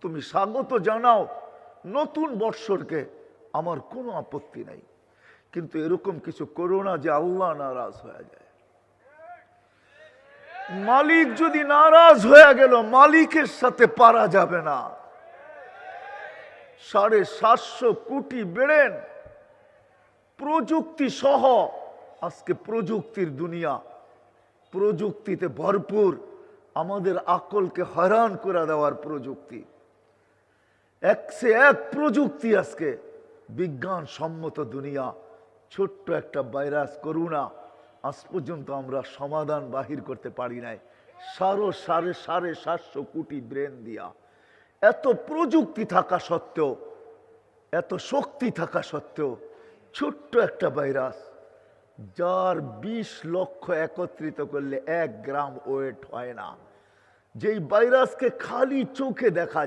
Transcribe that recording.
তুমি স্বাগত জানাও নতুন বৎসরকে, আমার কোনো আপত্তি নাই, কিন্তু এরকম কিছু করো না যে আল্লাহ নারাজ হয়ে যায়। মালিক যদি নারাজ হয়ে গেল, মালিকের সাথে পারা যাবে না। 750 কোটি বেড়েন প্রযুক্তি সহ, আজকে প্রযুক্তির দুনিয়া, প্রযুক্তিতে ভরপুর, আমাদের আকলকে হয়রান করে দেওয়ার প্রযুক্তি, একসে এক প্রযুক্তি। আজকে বিজ্ঞান সম্মত দুনিয়া, ছোট্ট একটা ভাইরাস করোনা আজ পর্যন্ত আমরা সমাধান বাহির করতে পারি নাই। 750 কোটি ব্রেন দিয়া, এত প্রযুক্তি থাকা সত্ত্বেও, এত শক্তি থাকা সত্ত্বেও ছোট্ট একটা ভাইরাস, যার 20 লক্ষ একত্রিত করলে 1 গ্রাম ওয়েট হয় না, যেই ভাইরাসকে খালি চোখে দেখা